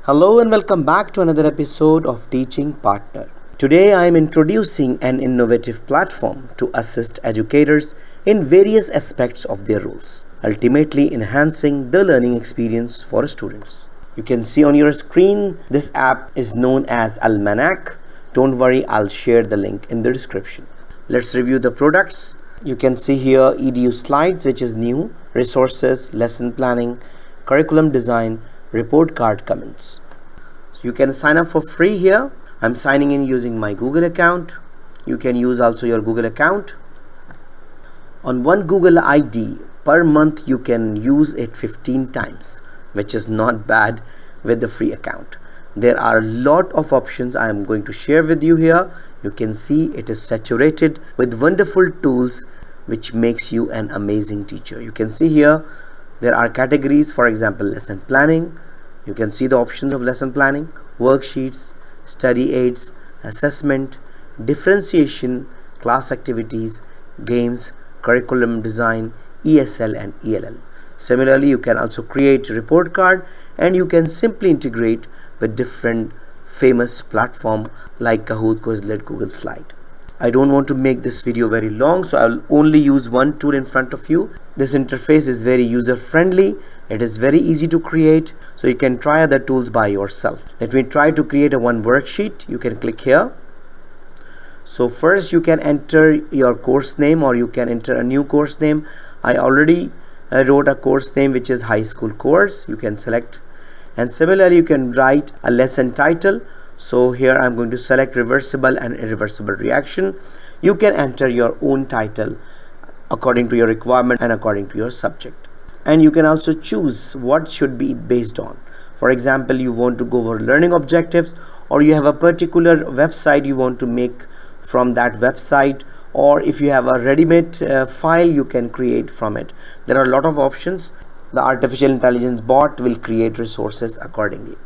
Hello and welcome back to another episode of Teaching Partner. Today I am introducing an innovative platform to assist educators in various aspects of their roles, ultimately enhancing the learning experience for students. You can see on your screen this app is known as Almanac. Don't worry, I'll share the link in the description. Let's review the products. You can see here EDU slides, which is new, resources, lesson planning, curriculum design, report card comments. So you can sign up for free here. I'm signing in using my Google account. You can use also your Google account. On one Google ID per month you can use it 15 times, which is not bad with the free account. There are a lot of options I am going to share with you here. You can see it is saturated with wonderful tools which makes you an amazing teacher. You can see here there are categories, for example, lesson planning. You can see the options of lesson planning, worksheets, study aids, assessment, differentiation, class activities, games, curriculum design, ESL and ELL. Similarly, you can also create a report card, and you can simply integrate with different famous platforms like Kahoot, Quizlet, Google Slide. I don't want to make this video very long, so I'll only use one tool in front of you. This interface is very user friendly. It is very easy to create, so you can try other tools by yourself. Let me try to create one worksheet. You can click here. So first you can enter your course name, or you can enter a new course name. I already wrote a course name which is high school course. You can select, and similarly you can write a lesson title. So here I'm going to select reversible and irreversible reaction. You can enter your own title according to your requirement and according to your subject, and you can also choose what should be based on. For example, you want to go for learning objectives, or you have a particular website you want to make from that website, or if you have a ready-made file you can create from it. There are a lot of options. The artificial intelligence bot will create resources accordingly.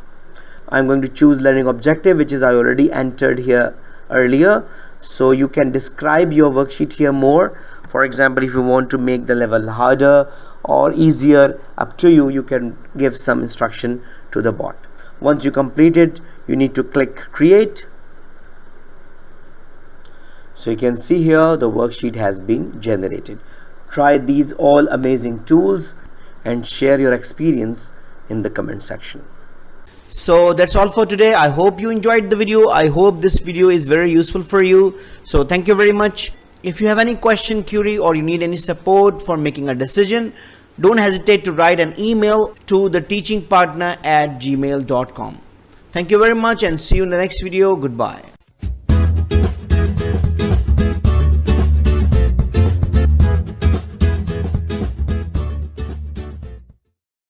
I'm going to choose learning objective, which is I already entered here earlier. So you can describe your worksheet here more. For example, if you want to make the level harder or easier, up to you, you can give some instruction to the bot. Once you complete it, you need to click create. So you can see here the worksheet has been generated. Try these all amazing tools and share your experience in the comment section. So that's all for today. I hope you enjoyed the video. I hope this video is very useful for you. So thank you very much. If you have any question, query, or you need any support for making a decision, don't hesitate to write an email to theteachingpartner@gmail.com. Thank you very much and see you in the next video. Goodbye.